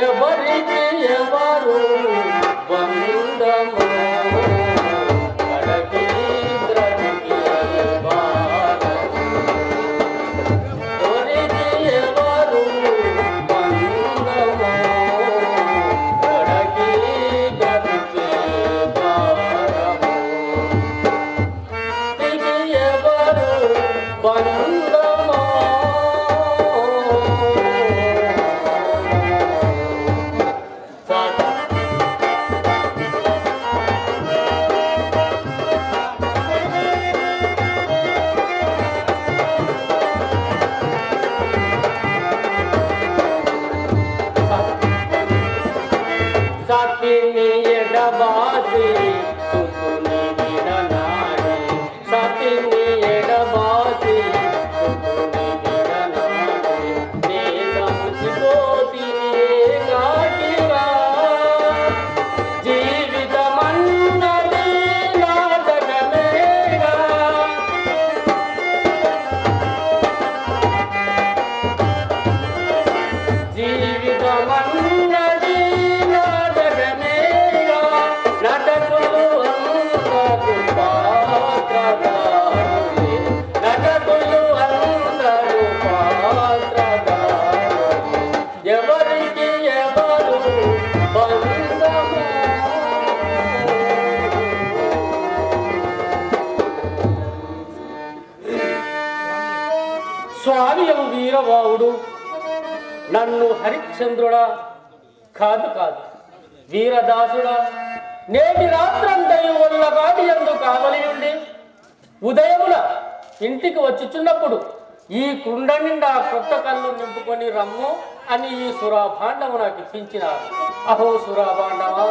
ఎవరికి ఎవరు బంధము కడకి బ్రతికి భారము ఎవరికి ఎవరు బంధము కడకి బ్రతికి భారము ఎవరు బంధము సతిని ఎడబాసి సుతుని విడనాడి సతిని ఎడబాసి సుతుని విడనాడి దేశముచిపోతిని కాకిరా జీవితమన్నది నాటకమేగా జీవితమన్నది ఎవరికి ఎవరు బంధము స్వామియం వీరబావుడు నన్ను హరిశ్చంద్రుడా కాదు కాదు వీరదాసుడా నేటి రాత్రంతయు వల్ల కాటి ఎందు కావలి ఉండి ఉదయమున ఇంటికి వచ్చుచున్నప్పుడు ఈ కుండ నిండా కొత్త కళ్ళు నింపుకొని రమ్ము అని ఈ సురాభాండము నాకు ఇప్పించినారు. అహో సురాభాండమా,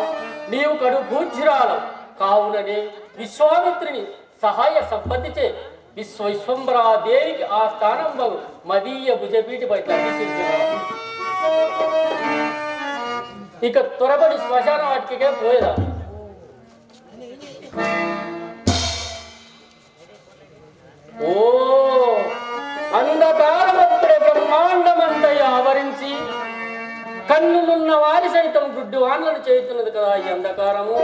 నీవు కడు పూజ్యురాలు కావుననే విశ్వామిత్రుని సహాయ సంపత్తిచే విశ్వంబరాదేవికి ఆ స్థానం మదీయ భుజపీఠపై తగ్గించున్నాను. ఇక త్వరపడి శ్మశాన వాటికే పోయేదా. ఓ అంధకారమప్పుడే బ్రహ్మాండమంతయు ఆవరించి కన్నులున్న వారి సైతం గుడ్డు వాన్లను చేస్తున్నది కదా ఈ అంధకారము.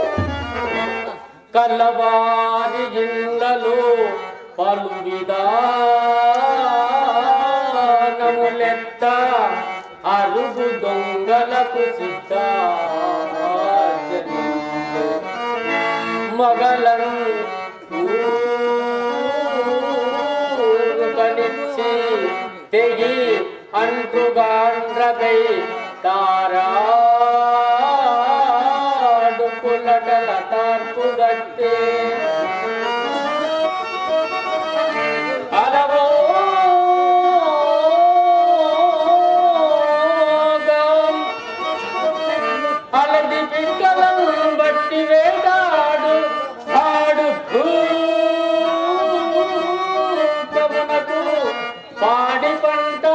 కల్లవారి ఇళ్ళలో పలు విధానములెత్త అరుగు దొంగలకు సిద్ధ మగలను కనిచ్చి తెగి అంటుగాండ్రకై తారాడు పులటల తార్పు గట్టే అలది పిక్కలను బట్టి వేటాడు ఆడు కమునకు పాడి పంట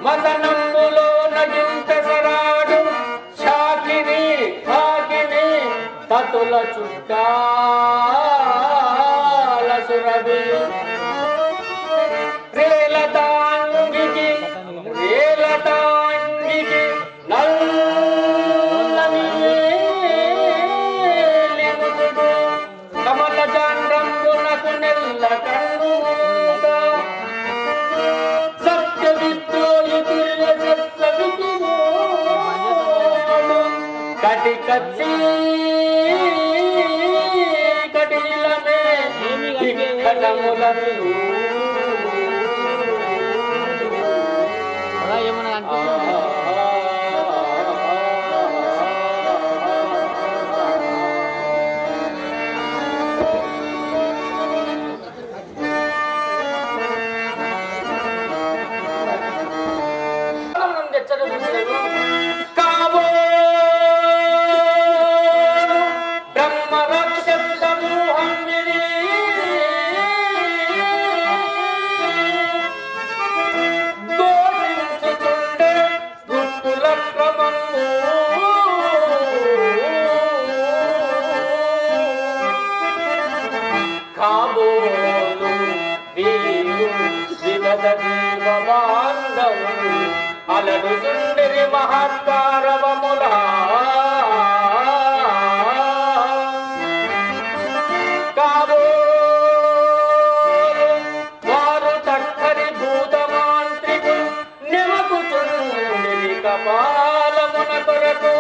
మసనంబులో నగింత సరాడు షాకిని కాకిని తతుల చుట్టాల సురభి రేలతాంగికి నల్లని లిముసుడు కమల జాండ్రంబునకు నెల్ల కన్నుడ సత్య విద్రోహితుల సత్సవికి కటి కచ్చి కటిలమే కటములను బ్రహ్మ రాక్షస సమూహం విని బలాత్కారవములా వారు తక్కరి భూతమాంత్రికు నెమకుచుండిరి కపాలమున కొరకు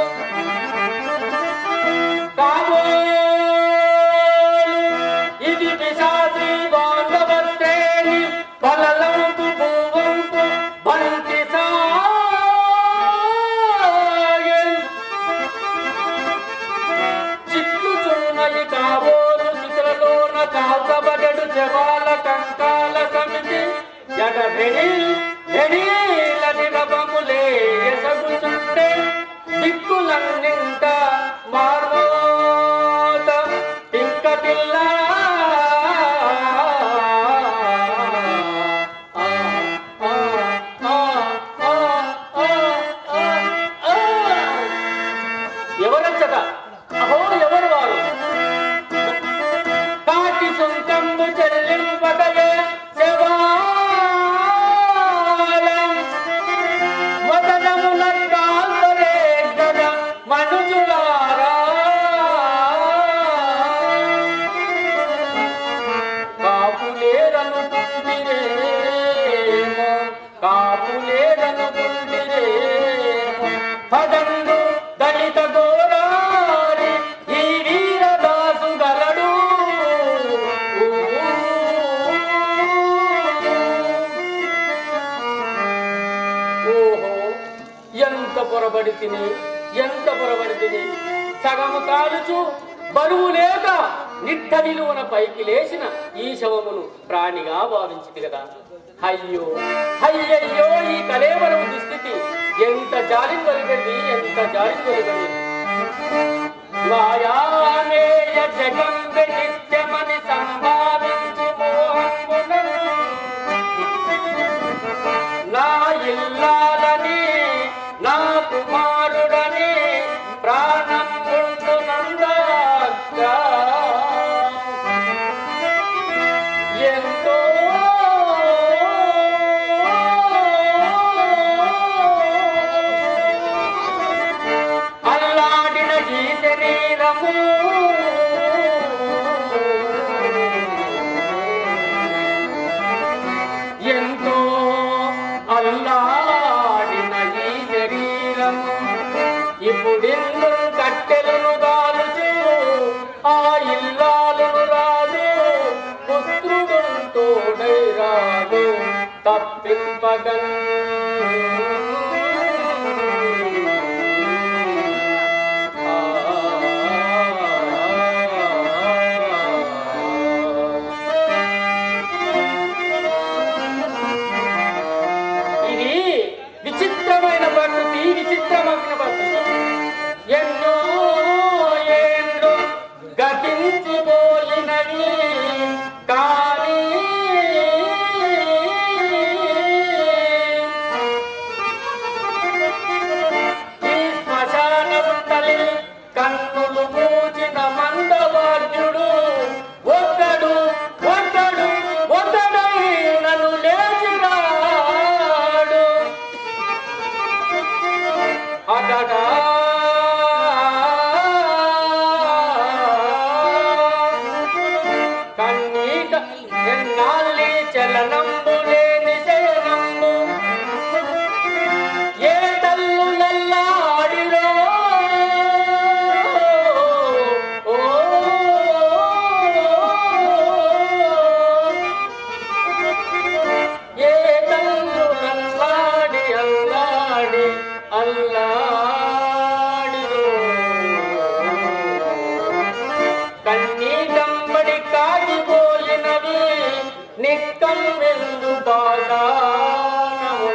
ఇది పిశాచి బాంధవ శ్రేణి బలలంపు భూవంపు బంతి సాయన్ చిక్కుచున్నయి కాబోలు శిఖరలోన కాల్చబడెడు శవాల కంకాల సమితి ఎడబెడీలని రవములే ఎసగుచుండే దిక్కులన్నింట మార్మోత పింకటిల్ల ఎవరచ్చట అహో ఎవరు వారు కాటి సుంకంబు చెల్లింపగలే శవాలం మదనమున కాల్తరే గద మనుజులారా కాపులేరనుకుంటిరేమో పదండు దళిత గోరారి ఈ వీరదాసు గలడు ఓహో ఎంత పొరబడి తిని సగము కాలుచు బరువు లేక నిట్ట నిలువన పైకి లేచిన ఈ శవమును ప్రాణిగా భావించింది కదా. అయ్యో అయ్యయ్యో ఈ కలేవరము దుస్థితి ఎంత జాలి కలిగింది మాయామేయ జగంబె నిత్యమని సంభావించి మోహమున నా ఇల్లాలని నా కుమారుడని ప్రాణం ఉండునందాగా ఎంతో అల్లాడిన ఈ శరీరము ఎంతో అల్లాడిన ఈ శరీరము ఇప్పుడెందు కట్టెలను గాలుచు ఆ ఇల్లాలను రాదు పుత్రుడు తోడై రాదు తప్పింపగన్ ఇది విచిత్రమైన ప్రకృతి, విచిత్రమైన ప్రకృతి. ఎన్నో ఏండ్లు గతించిపోయినవి కానీ ఈ శ్మశాన స్థలి కన్నులు మూచిన మందవాద్యుడు ఒక్కడై నన్ను లేచిరాడు అడడా కన్నీక ఎన్నాళ్ళి చలనంబు లేని శయనంబు ఏ తల్లు నల్లాడిరో ఓ ఏ తల్లు నల్లాడి అల్లాడిరో కన్నీటంబడి కాగిపోయినవి నిక్కమ్మెందు పాదానము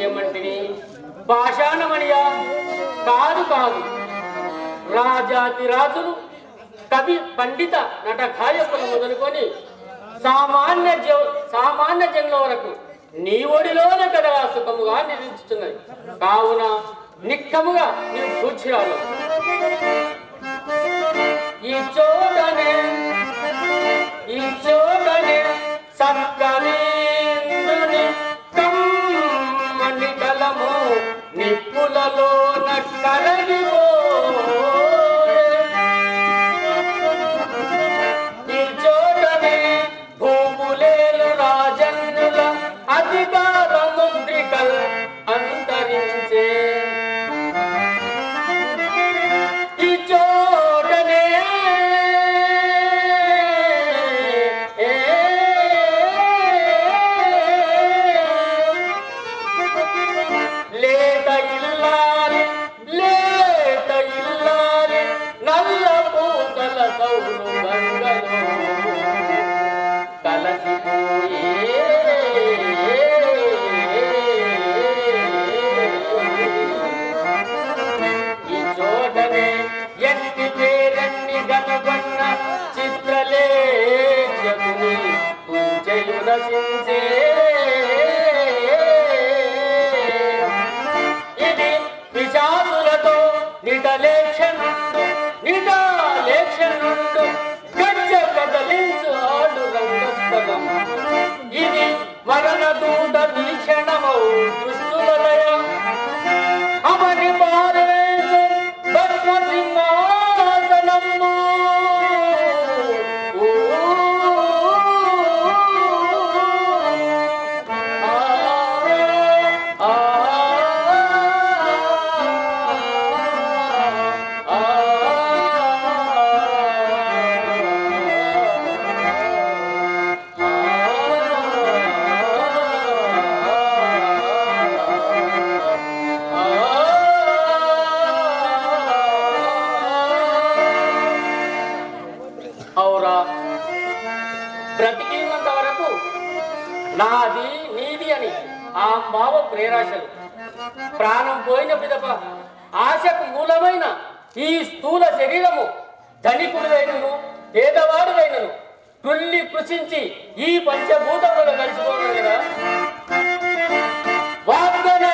ఏమంటిని పాషాణమణియా కాదు రాజాతి రాజులు కవి పండిత నట గాయకులు మొదలుకొని సామాన్య జనుల వరకు నీ ఒడిలోనే కదా సుఖముగా నిలిచుతున్నది. కావున నిక్కముగా నీవు కూర్చురాలు. ఈ చోటనే సత్కరీంద్రుని కమ్మని కలము నిప్పులలోన కరగిపో. ఈ చోటనే భూములేలు రాజన్నుల అధికార ముద్రికల్ అంతరించే. ఈ చోటనే లేత ఇల్లాలి నల్ల పూసల సౌరు గంగలో కలసిపోయే. ఈ చోటనే ఎన్ని పేరన్ని గనుగొన్న చిత్రలేఖకుని పూజయు నశించే. ఇది పిశాసులతో నిటాలేక్షనుండు గజ్జ కదలించు ఆడు రంగస్థలం. ఇది మరణ దూత వీక్షణమౌ దుష్టులయ అవని పారేచు భస్మ సింహాసనము. ఔరా, బ్రతికినంత వరకు నాది నీది అని ఆ భావ ప్రేరాశలు. ప్రాణం పోయిన పిదప ఆశకు మూలమైన ఈ స్థూల శరీరము ధనికుడివైనను పేదవాడివైనను కుల్లి కృషించి ఈ పంచభూతములను కలిసిపోను కదా. వాగ్దన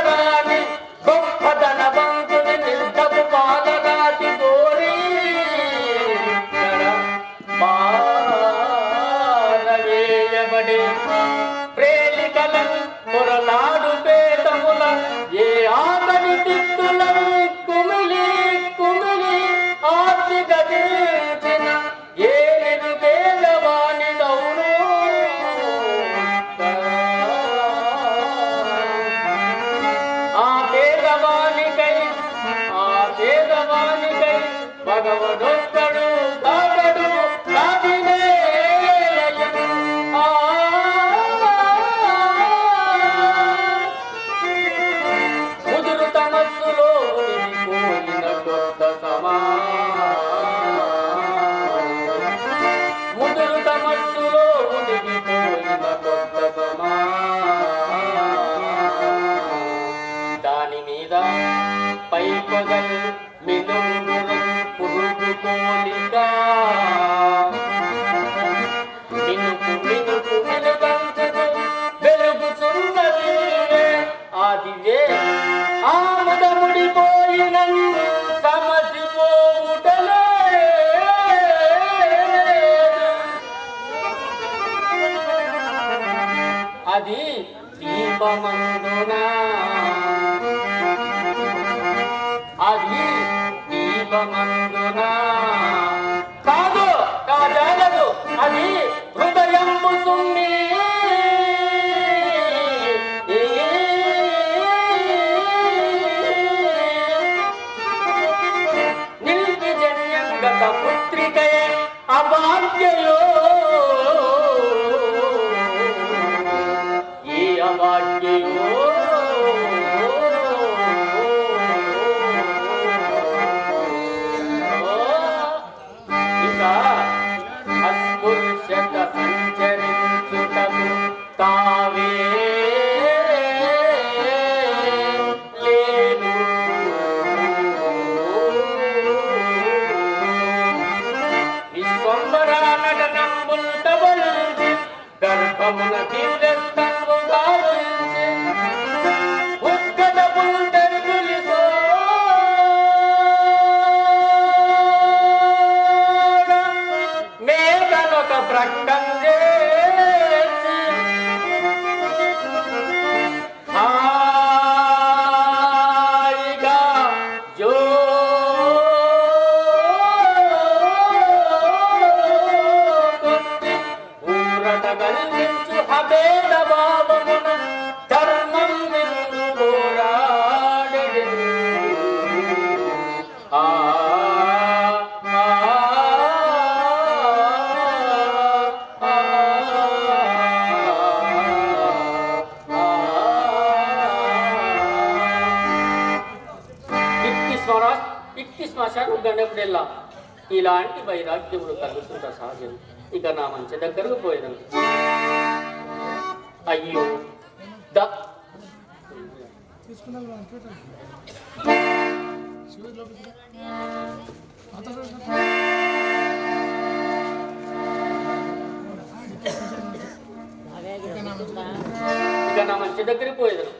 రాని గొప్ప ధనవంతుని నిర్ధపు పాలరాతి కోరి పారవేయబడి ప్రేలికలను పొరలాడు పేదముల ఏ ఆకలి దిక్కుల కుమిలి ఆర్తిక తీర్చిన ఏ నిరుపేదవాని దౌను. ఆ పేదవానికై భగవదొక్కడు కాగడు కాదినేలయను. ముదురు తమస్సులో నిలిపోయిన కొత్త దాని మీద పై పగల్ మినుగురం పురుగు పోలిక మినుకు మినుగంచుతూ వెలుగుచున్నది. ఆదివే ఆముదముడిపోయిన సమసిపోవుటలే. అది దీపమందున కాదు కాజాలదు. అది హృదయంబు సుమ్మి నిల్పి జన్యంగత పుత్రికై అభాగ్యయో. ఈ అభాగ్యయో ఇట్టి శ్మశానం గండప్పుడెల్లా ఇలాంటి వైరాగ్యములు కలుగుతుంట సహజం. ఇక నా మంచి దగ్గరకు పోయేదాం. అయ్యో ఇక నా మంచి దగ్గరికి పోయేదాం.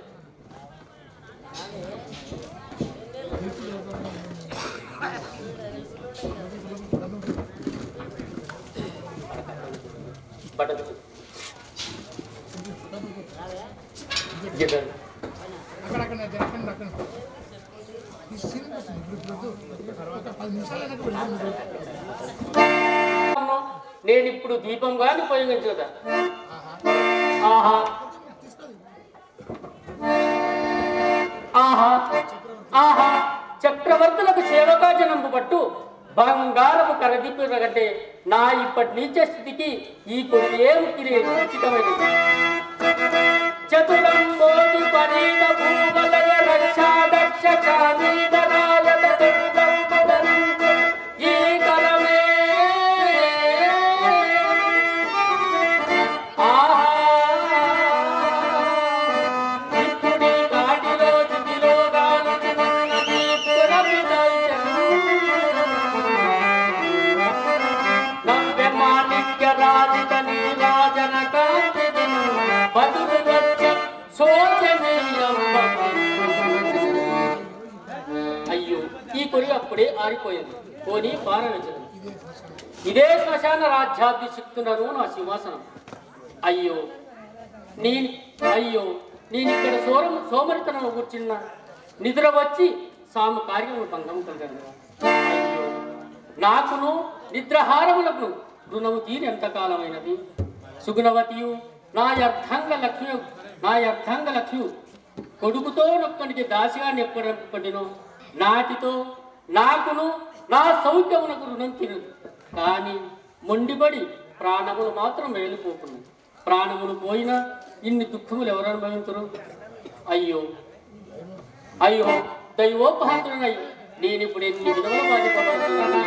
నేను ఇప్పుడు దీపం గాని ఉపయోగించదా? ఆహా ఆహా ఆహా చక్రవర్తులకు సేవకాజనంబు పట్టు బంగారము కరదీపురగంటే నా ఇప్పటి నీచ స్థితికి ఈ కొన్ని ఏం ఉచితమైనది. చతురం మోది పరీత భూవలయ రక్షా దక్ష చామీదరాయత ఈ కలమే ఆహా ఇప్పుడి కాటిలో స్థితిలో గాను నవ్వె మాణిక్య రాజిత నీరాజన కాంతి బదులు అయ్యో ఈ కొరి అప్పుడే ఆరిపోయింది. పోనీ పారవించదు. ఇదే శ్మశాన రాజ్యాభిషిక్తులను నా సింహాసనం. అయ్యో నేనిక్కడ సోమరితనం కూర్చున్న నిద్ర వచ్చి సాము కార్యము భంగం కలిగాను. అయ్యో నాకును నిద్రహారములకు రుణము తీరి ఎంతకాలమైనది. సుగుణవతియు నా అర్థంగ లక్ష్మి కొడుకుతో నొక్కనికి దాసిగా నెప్పడినో నాటితో నాకును నా సౌఖ్యమునకు రుణం తినదు. కానీ మొండిబడి ప్రాణములు మాత్రం మేలుపోకున్నాయి. ప్రాణములు పోయినా ఇన్ని దుఃఖములు ఎవరు అనుభవించరు? అయ్యో అయ్యో దైవోపహాతుడనై నేను ఇప్పుడు ఎన్ని విధముల బాధ్యపడుతున్నాను.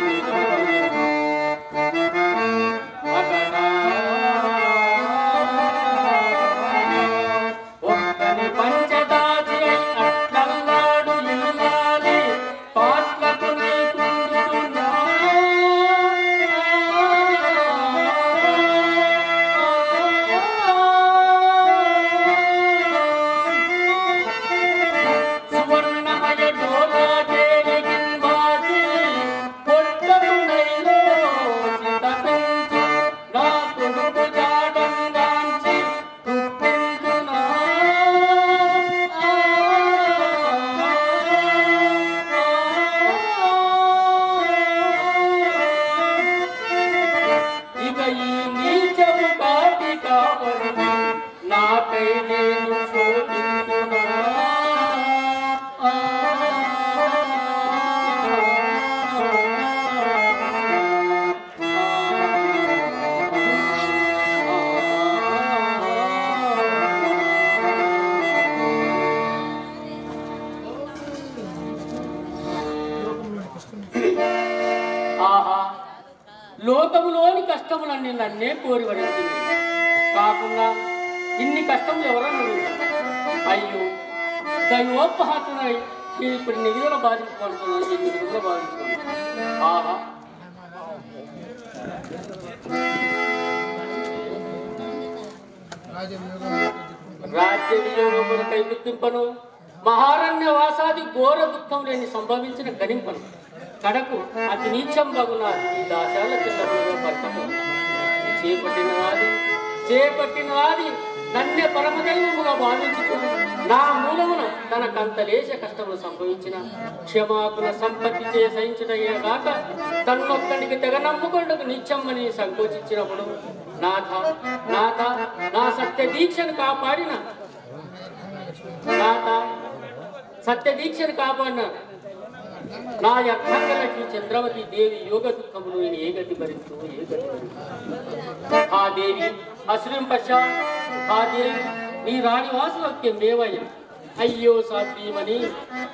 లోకములోని కష్టములన్నీ నన్నే కోరి వరించింది. కాకుండా ఇన్ని కష్టములు ఎవరన్నా అయ్యో దైవోపహాతునై నేను ఇప్పుడు నిధుల బాధించబడుతున్నాను. ఎన్ని విధులు బాధించుకున్నాను. ఆహా రాజ్య వియోగములకై గుర్తింపను మహారణ్య వాసాది ఘోర దుఃఖం లేని సంభవించిన గణింపను కడకు అతి నీచం బగున ఈ దాశాల చిన్నలో పట్టము చేపట్టినది నన్నే పరమదైవముగా భావించుతూ నా మూలమున తనకంత లేశ కష్టములు సంభవించిన క్షమాకుల సంపత్తి చే సహించుటయే కాక తన్నొక్కడికి తెగ నమ్ముకొండకు నిత్యమ్మని సంకోచించినప్పుడు నాథ నా సత్య దీక్షను కాపాడిన నా అర్థంగలకి చంద్రవతి దేవి యోగ దుఃఖములు నేను ఏ గతి భరించు ఆ దేవి అశ్రింపశ ఆ దేవి నీ రాణివాసులకి మేవయ్య అయ్యో సాధ్యమని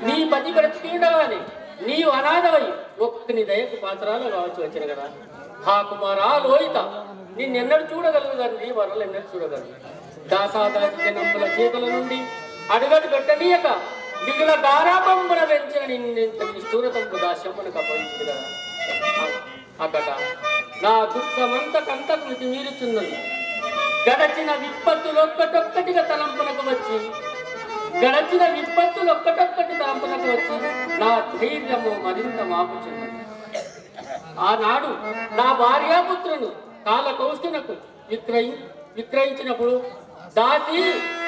నీ పతి బ్రతికిండగానే నీవు అనాథవై ఒక్కని దయకు పాత్రాలు కావచ్చు వచ్చిన కదా. హా కుమారా లోహిత, నిన్నెన్నడు చూడగలరు తండ్రి, వరలు ఎన్నడు చూడగలరు. దాసాదాసి జనంబుల చేతుల నుండి అడుగడు గట్టనీయక మిగిలిన గారాబంబున పెంచిన నిన్నెంత నిష్ఠూరతంపు దాస్యమునకు అప్పగించింది కదా. అకట నా దుఃఖమంత కంతకు మితి మీరుచున్నది. గడచిన విపత్తులు ఒక్కటొక్కటిగా తలంపునకు వచ్చి నా ధైర్యము మరింత మాపుచున్నది. ఆనాడు నా భార్యాపుత్రును కాలకౌష్ఠునకు విక్రయించినప్పుడు దాసి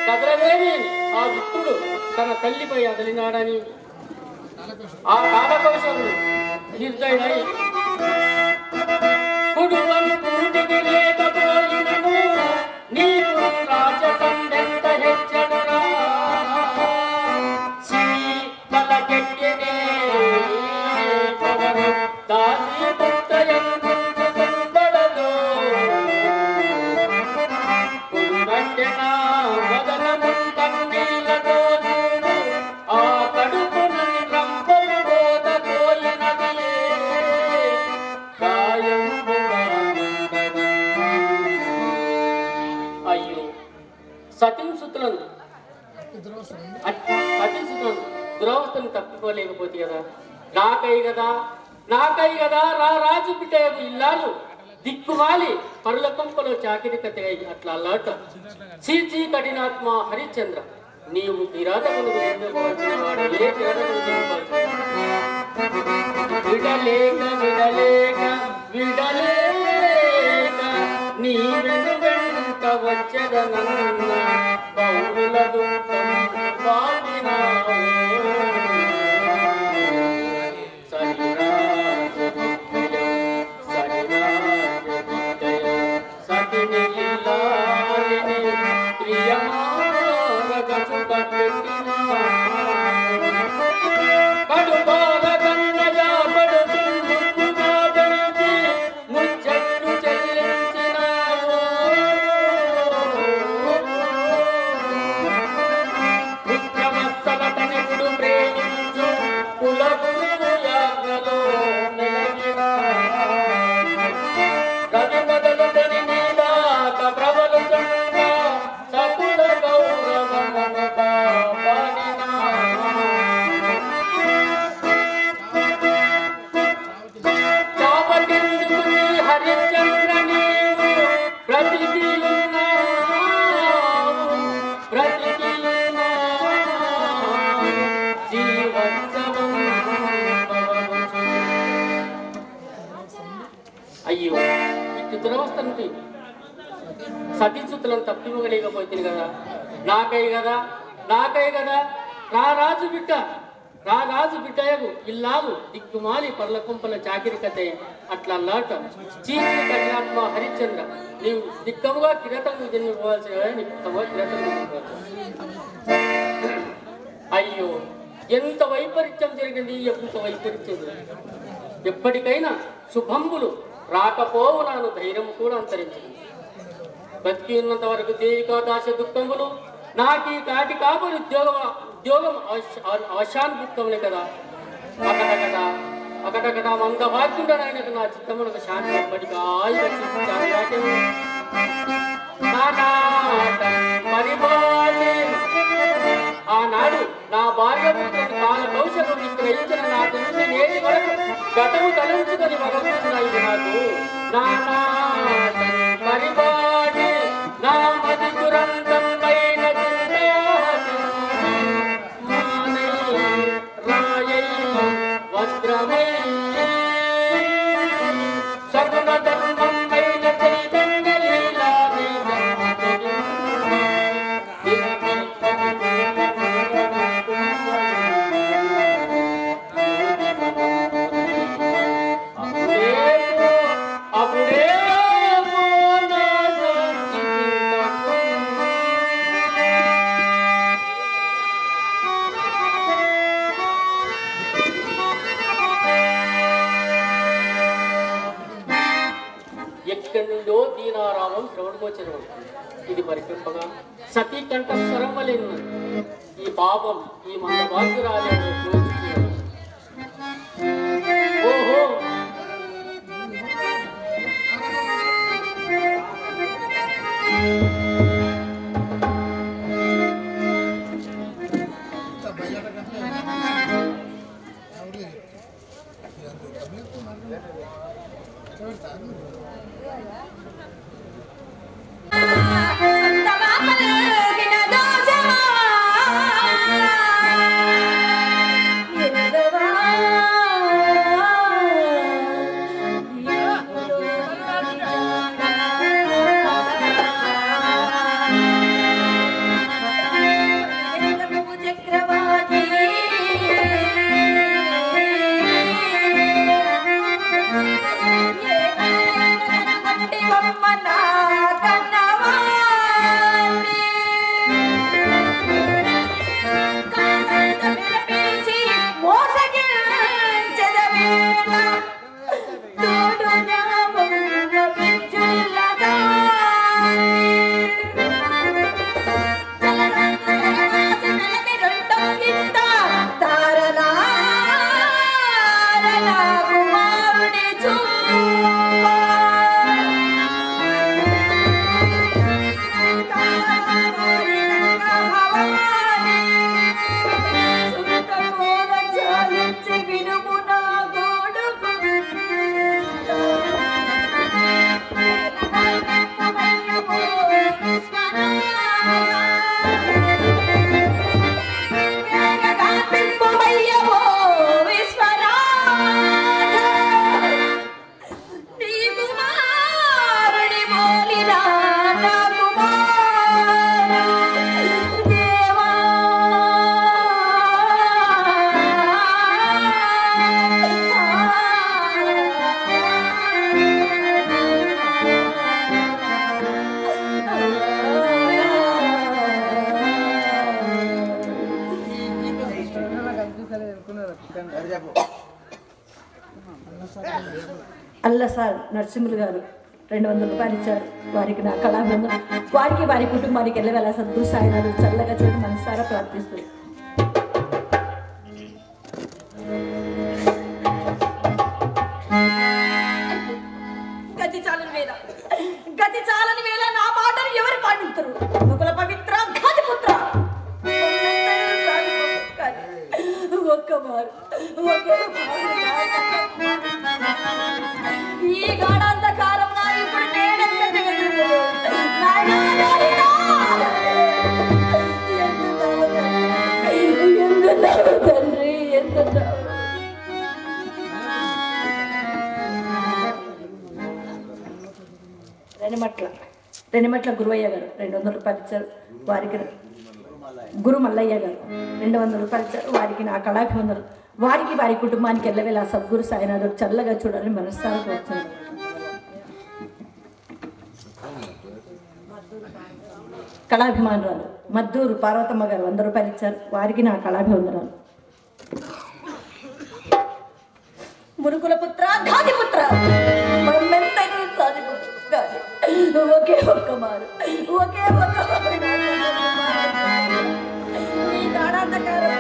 కదలవేమి ఆ విప్రుడు తన తల్లిపై అదలినాడని ఆ కాలకౌశముడు నిర్దయుడై కుడువంకుడికి లేకపోయినను నీకు రాజసందెంత హెచ్చడురా దాసి పుత్రయంబడదు కుడునంటెనా వదనముంటన్నీలతో ఆ కడుపున రంపలు బోధ కోయినది అయ్యో సతీసుతులను దురవస్థను తప్పుకోలేకపోతే కదా. నాకై కదా రా రాజు బిడ్డకు ఇల్లాలు దిక్కుమాలి పరుల కొంపలో చాకిరి కత్తెగై అట్లా అల్లాట. చీచీ కఠినాత్మ హరిశ్చంద్ర, నీవు కిరాతకులు విడలేక నీ వెనుక వచ్చదనన్న పౌరుల దుఃఖం వాడినావు. అయ్యో ఇటు దురవస్థను సతీసుతులను తప్పివ్వలేకపోతుంది కదా. నాకై కదా రా రాజు బిడ్డయకు ఇల్లాలు దిక్కుమాలి పర్ల కుంపల చాకిరి కథ అట్లా లాట. చీచి కఠినాత్మ హరిశ్చంద్ర, నీవు దిక్కముగా కిరతము జన్మిపోవాల్సిన నిక్కముగా కిరతము అయ్యో ఎంత వైపరీత్యం జరిగింది, ఎంత వైపరీత్యం. ఎప్పటికైనా శుభంబులు రాకపోవు నాను ధైర్యం కూడా అంతరించింది. బతికి ఉన్నంత వరకు దేవికా దాశ దుఃఖములు నాకీ కాటి కాపురి ఉద్యోగం అవశాన్ దుఃఖములే కదా. అకట మంద వాక్యుండనైనకు నా చిత్తమునకు శాంతి ఎప్పటికీ ఆనాడు నా భార్య పుత్రుడు కాల కౌశలం విక్రయించిన నాటి నుండి నేటి వరకు గతము తలంచుకొని భగవంతున్నాయి నాకు. పరిపాటి నా మది దురంతమైన రాయై వస్త్రమై సగుణ ధర్మమైన చైతన్య లీలా ఎక్కడి నుండో దీనారామం శ్రవణగోచరం. ఇది పరిపింపగా సతీ కంఠస్వరం వలె ఈ పాపం ఈ మంద భాగ్యురాలను అల్లసార్ నరసింహులు గారు 200 రూపాయలు ఇచ్చారు. వారికి నా కళాబృందం, వారికి వారి కుటుంబానికి ఎల్లవేళ సద్గురు సాయినాథు చల్లగా చూడడం మనసారా ప్రార్థిస్తుంది. గతి చాలని వేళ నా పాటను ఎవరు పాటిస్తారు? ముకుల పవిత్ర ఘాతిపుత్ర ఒక్కమారు ఈ గాఢాంధకారం నా ఇప్పుడు తండ్రి ఎంత రెనిమట్ల గురువయ్య గారు 200 రూపాయలు ఇచ్చారు. వారికి గురు మల్లయ్య గారు 200 రూపాయలు ఇచ్చారు. వారికి నా కళాభివందనలు. వారికి వారి కుటుంబానికి ఎల్లవేళ సద్గురు సాయినాథుడు చల్లగా చూడాలని మనస్సారా కోరుతున్నాను. కళాభిమానురాలు మద్దూరు పార్వతమ్మ గారు 100 రూపాయలు ఇచ్చారు. వారికి నా కళాభివందనాలు. మునుకుల పుత్ర ఘాతిపుత్ర ఒకే ఒక్క మారు ఈ గాఢాంధకారం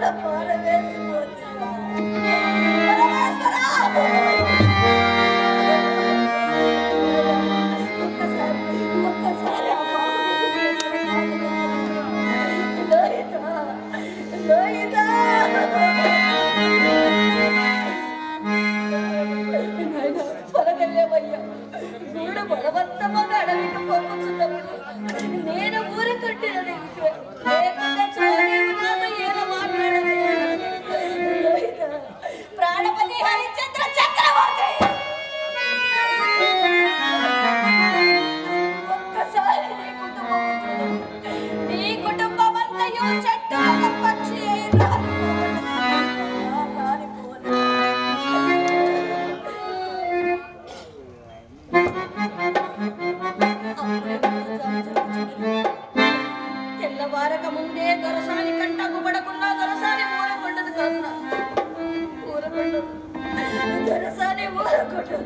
కూడా పారవేసిపోతున్నా. ఒక్కసారి ఆ బాబుని లోహిత లోహిత పొలగల్లేమయ్యా గూడ బలవంతముగా అడవికి పంపుతున్నప్పుడు నేను ఊర కట్టినది లేకుండా చూడలేవు నాతో ఏదో మాట్లాడలేదు. లోహిత ప్రాణపతి హరిశ్చంద్ర చక్రవర్తి ఒక్కసారి నీ కుటుంబం అంతయు చెట్టు ఒక పక్షి అయి తెల్లవారక ముందే దొరసాని కంటకు పడకున్నా దొరసాని ఊరకొండదు కన్నా ఊరకొండదు దొరసాని ఊరకొండదు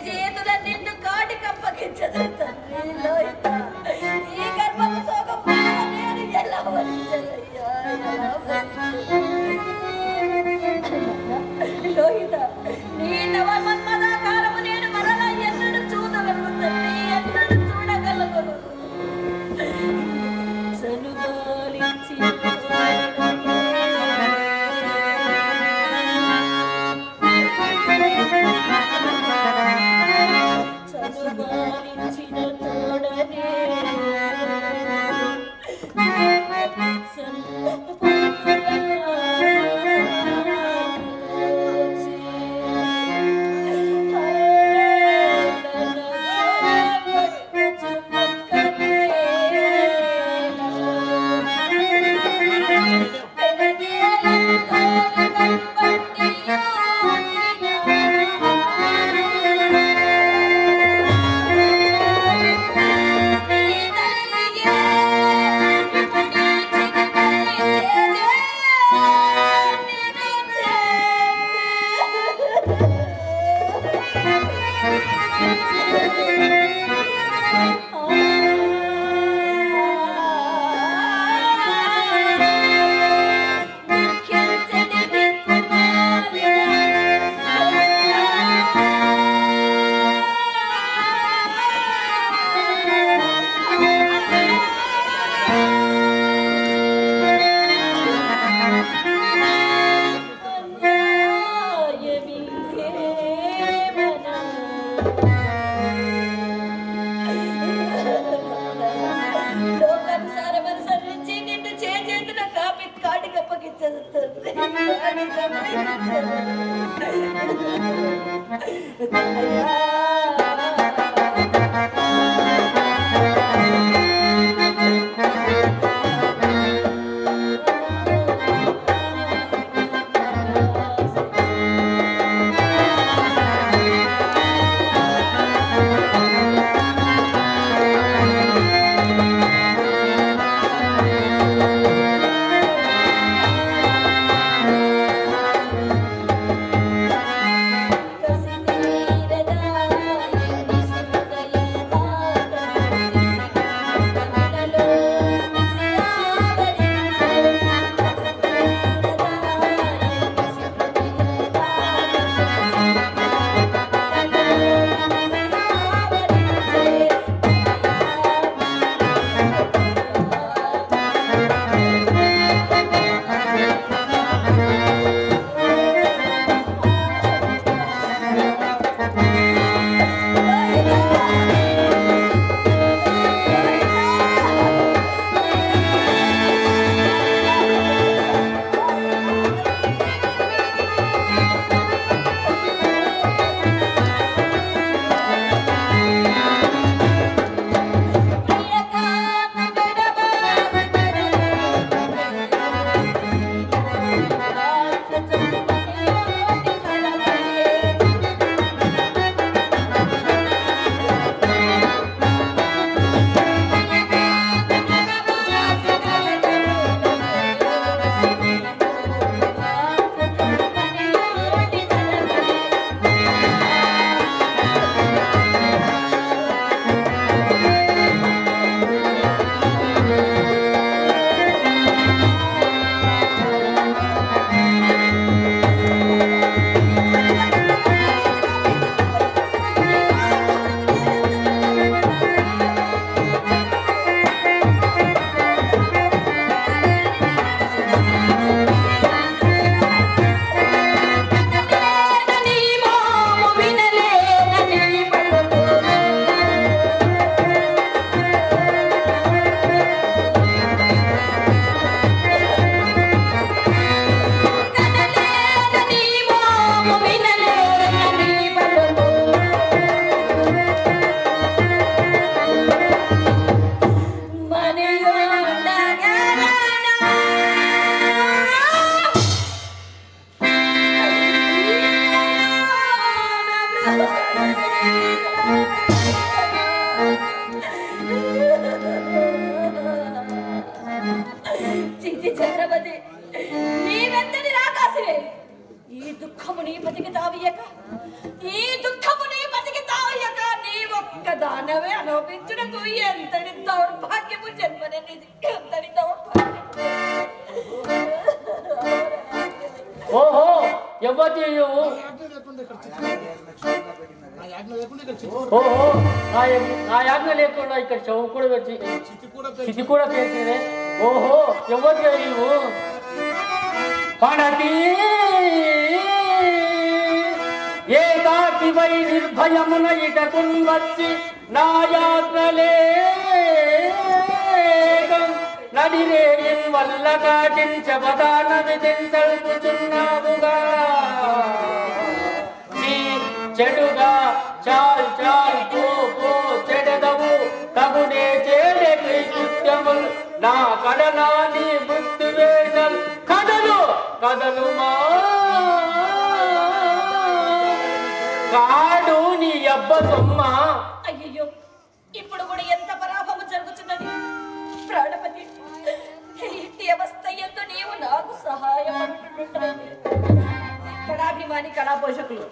చేతుల నిండు కాటి కప్పగించదు తండ్రి లోహిత ఈ గర్భము సోగం నేను ఎలా భరించదయ్యా లోహిత నీ నవ మన్మదాకారము నేను మరలా ఎన్నడూ చూడగలను తండ్రి ఎన్నడూ చూడగలను సనుబాలించి సనుబాలించిన తోడనే కసి తీరదా దుఃఖముని బతికి తావియక ఈ దుఃఖముని బతికి తావియక నీ ఒక్కదానవే అనుభవించుటకు ఎంతటి దౌర్భాగ్యము జన్మనేది ఎంతటి దౌర్భాగ్యము. ఓహో ఎవరు ఓహో నా యాజ్ఞ లేకుండా ఇక్కడ చౌ కూడా వచ్చి చితి కూడా పేర్చిందే. ఓహో ఎవరు నీవు పడతి ఏకాకివై నిర్భయమున ఇటకున్ వచ్చి నా యాజ్ఞలే నడిరేయిన్ వల్ల కాటించబదాన విధించల్పుచున్నావుగా చెడుగా చాల్ చాల్ పో పో చెడదవు తగునే చేడెకి కృత్యములు నా కడనా నీ మృత్యు వేషం కదలు కదలు మా కాడు నీ అబ్బ సొమ్మ. అయ్యో ఇప్పుడు కూడా ఎంత పరాభము జరుగుతున్నది ప్రాణపతి. ఇంటి అవస్థ ఎందు నీవు నాకు సహాయం కళాభిమాని కళా పోషకులు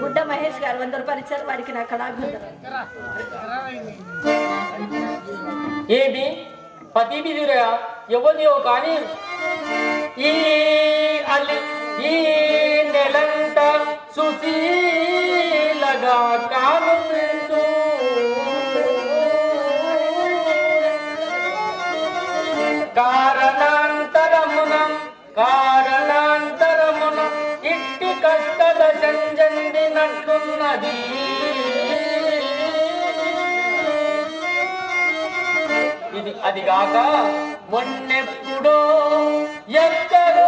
గుడ్డ మహేష్ గారు 100 రూపాయలు ఇచ్చారు. వారికి నా కళాభివందనం. ఏమి పతి విధురా ఎవరియో కానీ ఈ ఈ నెలంత సుశీలగా కాను కారణాంతరమున ఇట్టి కష్టద సంజందినట్లున్నది. ఇది అదిగాక మొన్నెప్పుడో ఎక్కడో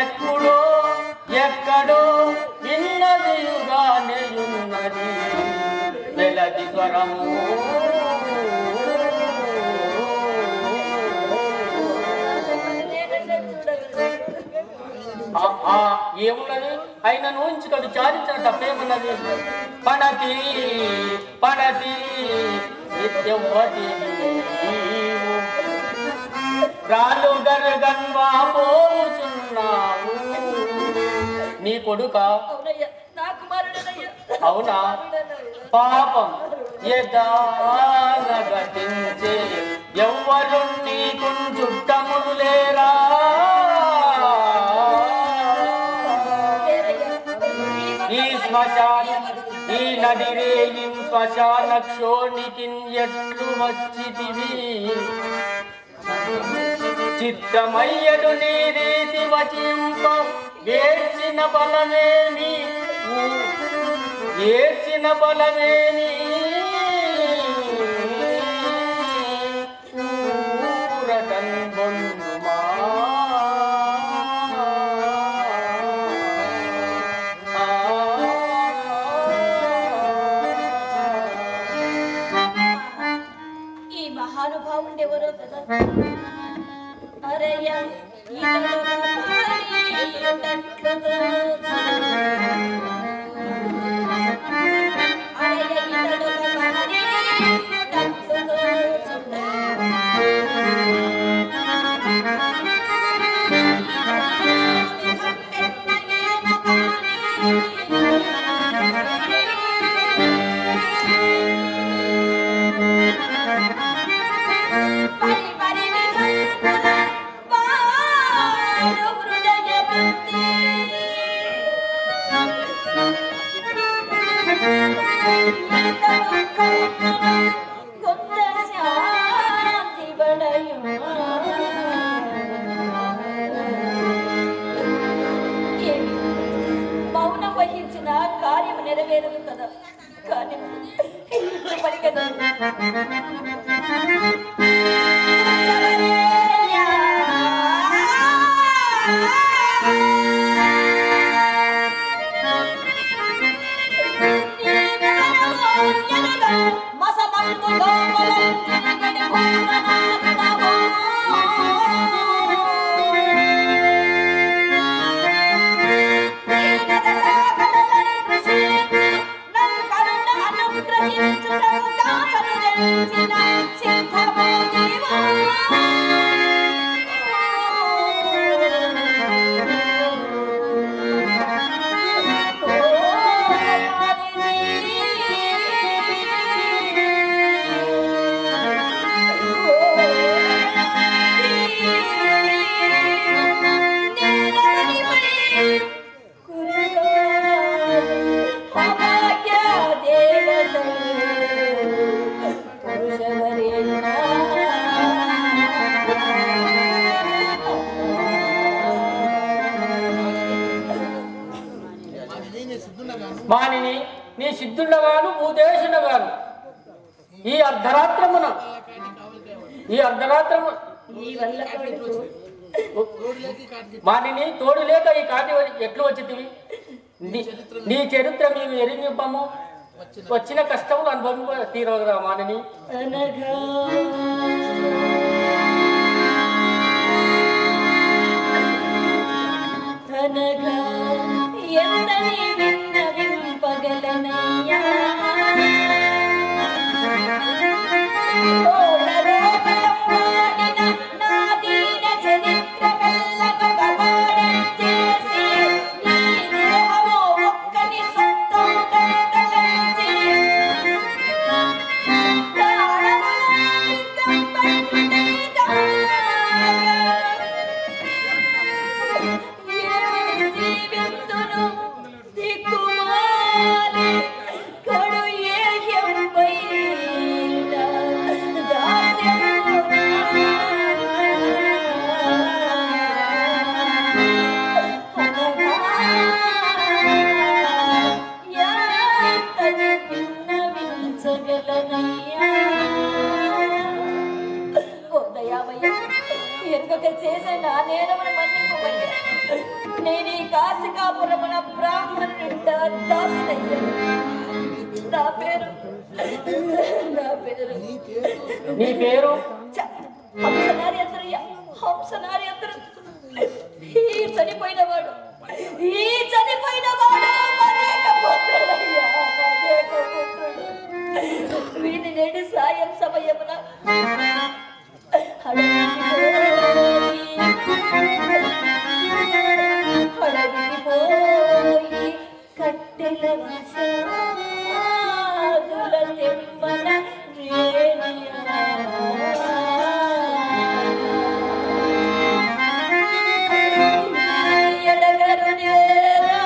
ఎప్పుడో ఎక్కడో విన్నదియుగానేయున్నది మెలది స్వరము. ఏమున్నది అయినా నూంచుకడు చారించిన తప్పేమున్నది. పడతి పడతి నిత్యవతి రాలు గరగన్వా పోచున్నావు నీ కొడుక. అవునా పాపం యదానగతించే ఎవ్వరు నీకు చుట్టములు లేరా. ఈ శ్మశాన ఈ నడిరేయి శ్మశాన క్షోణికి ఎట్లు వచ్చితివి చిత్తమయ్యడు నీ రీతి వచింప ఏడ్చిన బలమేమి ఏడ్చిన బలమేమి ఊరటన్ బొందుమా. ఈ మహానుభావుండెవరో కదా. అరయ్య మౌనం వహించిన కార్యం నెరవేరదు కదా. కానీ కదా మానిని నీ సిద్ధుండగాను భూదేశుండగాను ఈ అర్ధరాత్రమున మానిని తోడు లేక ఈ కాటి ఎట్లు వచ్చితివి నీ చరిత్ర మేము ఎరిగింపము వచ్చిన కష్టములు అనుభవం తీరవరా మానిని నేను ఈ కాశికాపురమున బ్రాహ్మణుడ దాసినయ్యాను. నా పేరు నీ పేరు హంసనార్యంద్రయ్య. హంసనార్యంద్రుడు ఈ చనిపోయినవాడు వీని నేడు సాయం సమయమున అడవికి పోయి కట్టెల విషాదుల తెమ్మన ఎడగరు నేరా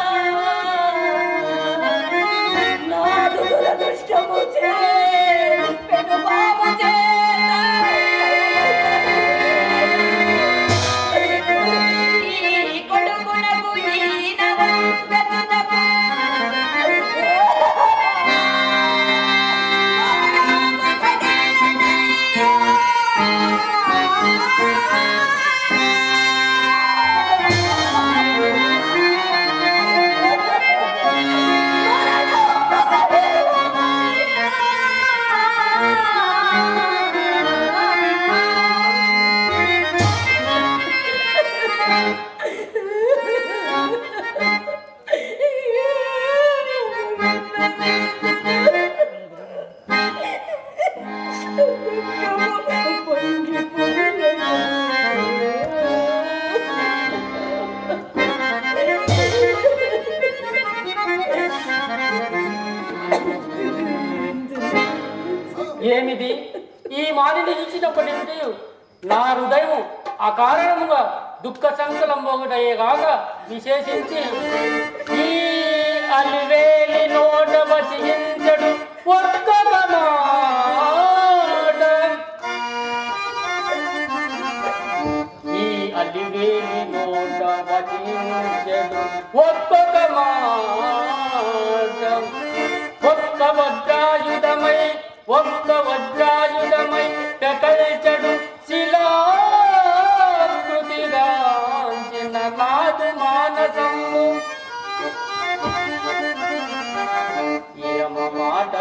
నాదు దురదృష్టము చే పెను బాబు చే ఏమిది ఈ మానిని ఇచ్చినప్పటి నుండి నా హృదయం అకారణముగా దుఃఖ సంకలం ఒకటయ్యేగాక విశేషించి ఈ అలివేలి నోట వచించడు ఒక్క మాట ఈ అలివేలి నోట వచించడు ఒక్క మాట ఒక్క వజ్రాయుధమై పెకల్చడు శిలాకృతిగాంచిన నాదు మానసము యమ మాట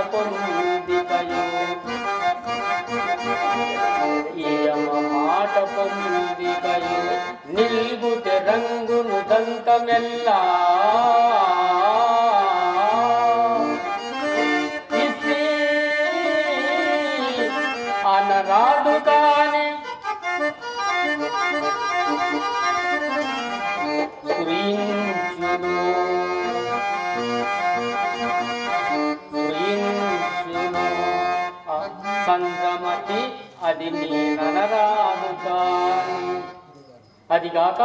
పొందికయు నిల్గుతే రంగును దంతమెల్లా అనరాడు కాని సంగమతి అది నీ ననరాడు కాని అదిగాక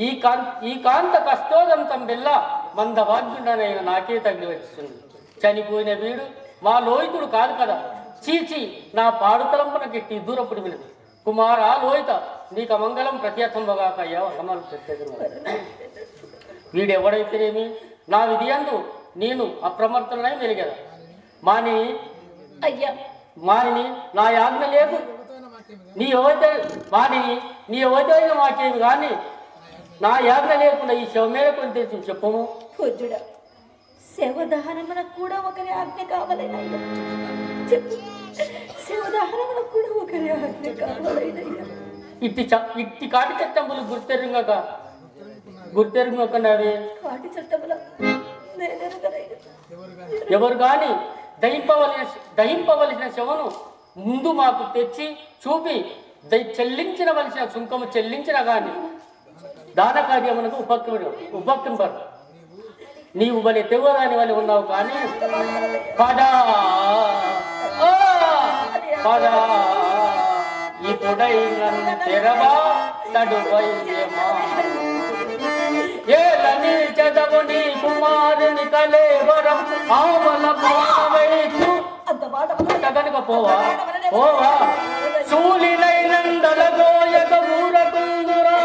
ఈ కాంత కష్టోదంతం బిల్ల మందవాద్యుడనైన నాకే తగిలి వచ్చింది. చనిపోయిన వీడు మా లోహితుడు కాదు కదా. చీచి నా పాడుతలంపన గిట్టి దూరప్పుడు వినదు. కుమారా లోహిత నీకు అమంగళం ప్రత్యర్థంబగాకయ్యా అగమాలు ప్రత్యేక వీడెవడైతేనేమి నా విధియందు నేను అప్రమత్తనై మెలిగదా మాని అయ్యా మాని నా యాజ్ఞ లేదు నీ ఎవరైతే మాని నీ ఎవరైతే మాకేమి కానీ నా యాజ్ఞ లేకుండా ఈ శవ మీద కొంత చెప్పము పూజ్యుడా శవదహనమునకు కూడా ఒకరి ఆజ్ఞ కావాలనయ్యా చెప్పు శవదహనమునకు కూడా ఒకరి ఆజ్ఞ కావాలనయ్యా ఇట్టి కాటి చట్టంబులు గుర్తెరుగకనవి కాటి చట్టముల ఎవరు కానీ దహింపవలసిన శవను ముందు మాకు తెచ్చి చూపి చెల్లించవలసిన సుంకము చెల్లించిన కానీ దాన కార్యమునకు ఉపక్రింపరు నీవు బలి తెవ్వదాని వల్ల ఉన్నావు కానీ పదా పదా ఇప్పుడైన తెరవా తడువయ్యమా ఏలని చదవుని కుమారుని కలేవరం ఆవల పావైతు కనుక పోవా పోవా సూలినైనందల గోయక ఊరకుందురా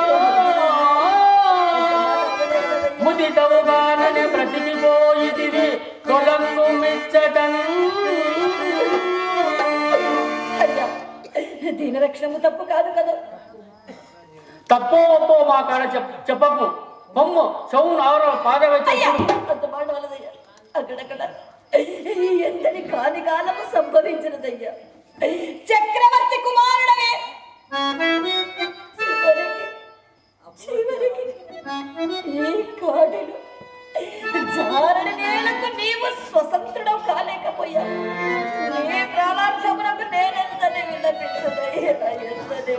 ముదితవుగానని బ్రతికిపోయిదివి తొలంగు మిచ్చటన్ దీని రక్షణము తప్పు కాదు కదా తప్పో ఒప్పో మా కాడ చెప్పకు బొమ్మ చౌను ఆవరణ పాదవైతే అక్కడక్కడ ఎంతని కాని కాలము సంభవించినదయ్యా చక్రవర్తి కుమారుడవే చివరికి ఈ కాడిలో జారడి నేలకు నీవు స్వతంత్రుడం కాలేకపోయావు నీ ప్రాణార్థమునకు నేనెంతనే విలపించదయ్యా ఎంతనే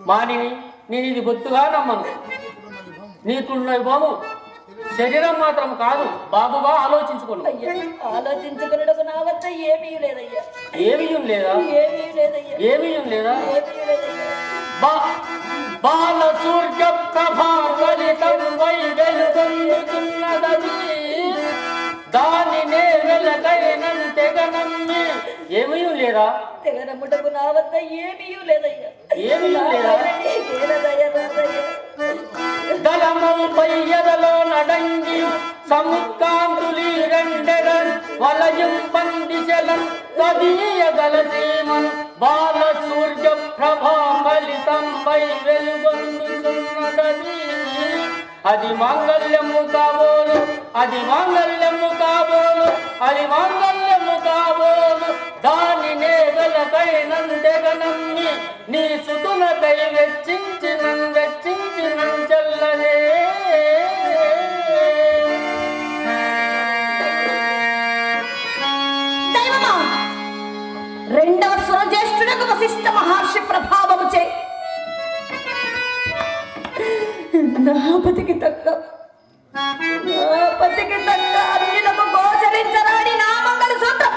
మానిని నేను ఇది బొత్తుగా నమ్మను నీకున్న బాబు శరీరం మాత్రం కాదు బాబుగా ఆలోచించుకోను ఆలోచించుకున్నకు నా వద్ద ఏమీ లేదయ్యా ఏమీ లేదా ఏమీ లేదా బాల సూర్య ప్రభా ఫలితం వై వెలుగొందుతున్నదది దానినే వెలకైనంతెగనమ్మి ఏమీ లేదా తెగనమ్ముటకు నా వద్ద ఏమీ లేదయ్యా ఏమీ లేదా దళముపై ఎదలో నడంగి సముత్కాంతులి రెండెరన్ వలయం పందిశలం తదీయగలసీమన్ బాల సూర్య ప్రభా ఫలితం వై వెలుగొందుతున్నదది అది మాంగళ్యము కాబోలు అది మాంగళ్యము కాబోలు అది మాంగళ్యము కాబోలు దానినే వెలకైనంతెగనమ్మి నీ సుతులకై వెచ్చించిన చల్లనే రెండవ సురజ్యేష్ఠుడకు వశిష్ఠ మహర్షి ప్రభావము చే నా పతికి తగ్గ అన్యులకు గోచరించరాని నా మంగళ సూత్రం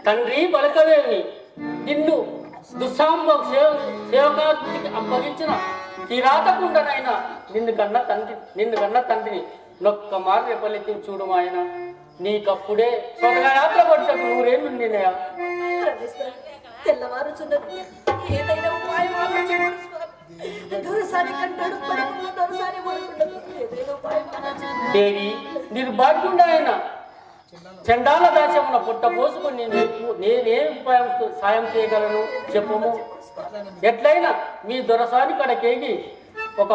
తండ్రి పలకవేమి నిన్ను దుస్సాంబం సేవకానికి అప్పగించిన కిరాతకుండనైనా నిన్ను కన్న తండ్రిని నొక్క మారు రెపలెత్తి చూడు ఆయన నీకప్పుడే స్వర్గయాత్ర పట్టకు నూరేళ్ళు నిన్నయా తెల్లవారుచున్నది ఏదైనా ఉపాయం దేవి నిర్భాగ్యుండాయన చండాల దాచమున పుట్ట పోసుకుని నేనే ఉపాయం సాయం చేయగలను చెప్పము ఎట్లయినా మీ దొరసాని కడకేగి ఒక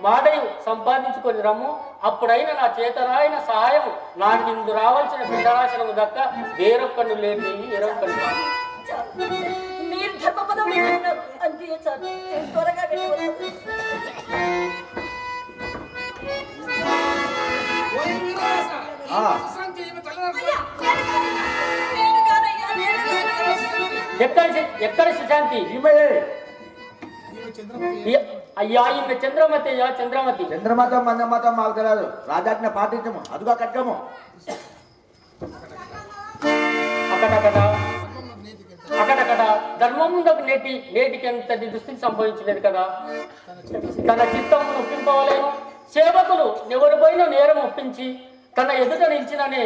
మాడయు సంపాదించుకొని రమ్ము అప్పుడైనా నా చేతనాయన సహాయం నాకిందు రావాల్సిన పిండరాశనము దక్క వేరొక్కను లేని వేరొక్కను మీరు ధర్మపదం అంతే చాలు త్వరగా ఎక్కడ సుశాంతి? అయ్యా ఈమె చంద్రమతి. అయ్యా చంద్రమతి. చంద్రమతం మందమతం మాకు తెలియదు. రాజాజ్ఞ పాటించము. అదుగా కట్టము. అక్కడక్కడ ధర్మం ముందుకు నేటికి ఎంతటి దుస్థితి సంభవించలేదు కదా. తన చిత్తం ఒప్పింపవలేను. సేవకులు ఎవరిపైన నేరం ఒప్పించి తన ఎదుట నిలిచిననే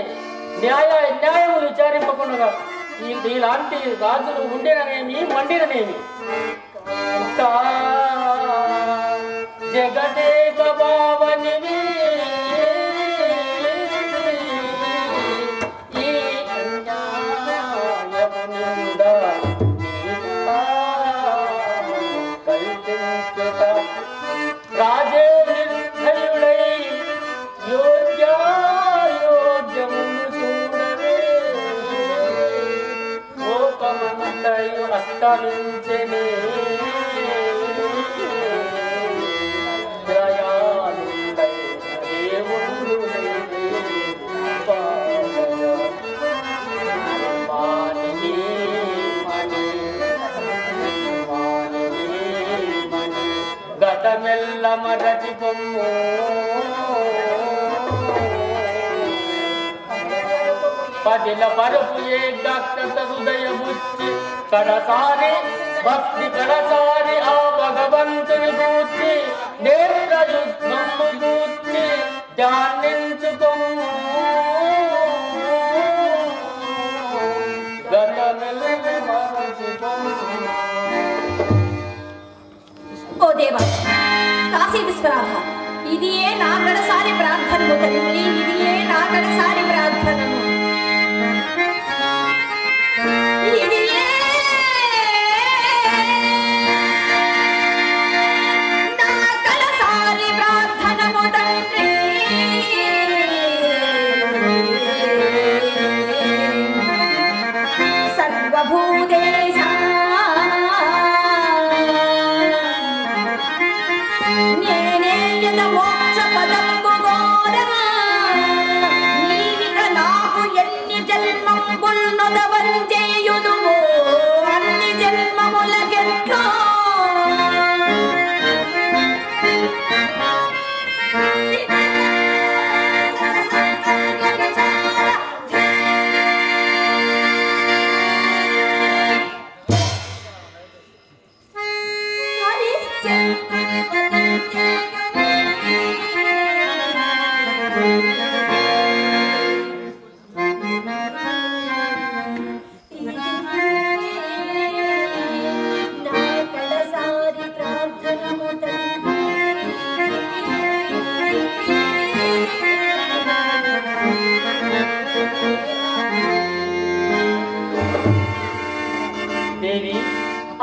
న్యాయములు విచారింపకుండా ఇలాంటి రాజులు ఉండిననేమి మండిననేమి. జగదేక భావనివి ఈ అన్యాయమునింద కల్పించుట రాజే నిర్భయుడై యోగ్యమును చూడవే లోకమంతయు అస్తమించెనే గతమెల్ల మరచి పొమ్ము పదిల పరుపు ఏ గక్త హృదయ బుచ్చి కడసారి భక్తి కడసారి ఆ భగవంతుని గూర్చి నేత్ర యుద్ధము గూర్చి ధ్యానించుకొమ్ము గతమెల్ల మరచి పొమ్ము. ఓ దేవా కాశీ విశ్వనాథ, ఇది ఏ నా గడసారి ప్రార్థనము తల్లి, ఇది ఏ నా గడసారి ప్రార్థనము. ఇది ఏ నా గడసారి ప్రార్థనము తండ్రి. సర్వభూదేశ మోక్ష పదంబు గోరమా నీవిక నాకు ఎన్ని జన్మంబుల్ నొదవంచేయుదువో అన్ని జన్మములకెట్లో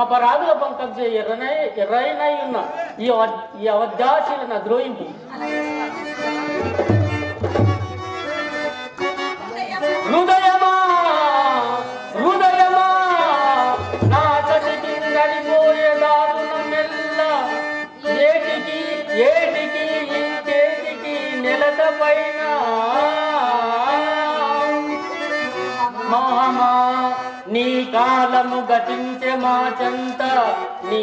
అపరాధుల పంకజ ఎర్రైనై ఉన్న ఈ అవధ్యాశీలన ద్రోహింపు. హృదయమా హృదయమా నా సతికి నడిపోయే దారుణ మెల్ల ఏటికి ఏటికి ఇంకేటికి నెలత పైన మామా నీ కాలము గతించే మా చెంత నీ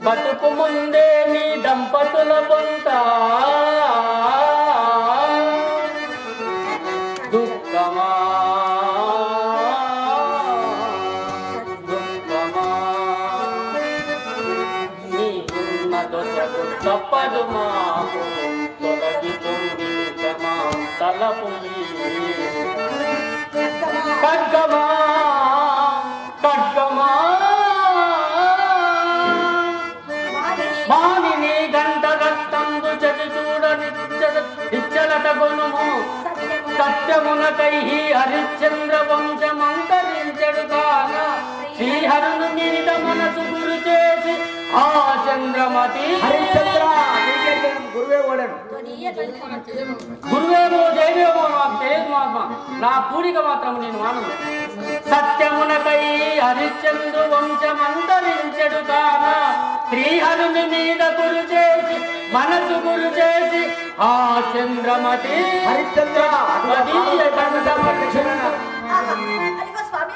బతుకు ముందే నీ దంపతుల పొంత దుఃఖమా దుఃఖమా నీకున్న దశకు తప్పదు మాకు తొలగిపోయి క్షమా తలపు ఖడ్గమా ఖడ్గమా మానిని గంట రక్తంబు చది చూడనిచ్చలట గొనుము సత్యమునకై హరిశ్చంద్ర వంశమంతరించడు కాన శ్రీహరును మీద మనసు గురు చేసి ఆ చంద్రమతి హరిశ్చంద్ర గురువే ఓడను. గురువేమో జైవేమో నాకు తెలియదు మహాత్మ. నా పూడిక మాత్రం నేను మానను. సత్యమునకై హరిశ్చంద్రు వంశమంతరించెడు కాన శ్రీహరుని మీద గురు చేసి మనసు గురు చేసి ఆ చంద్రమతి హరిశ్చంద్ర స్వామి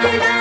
అఖిల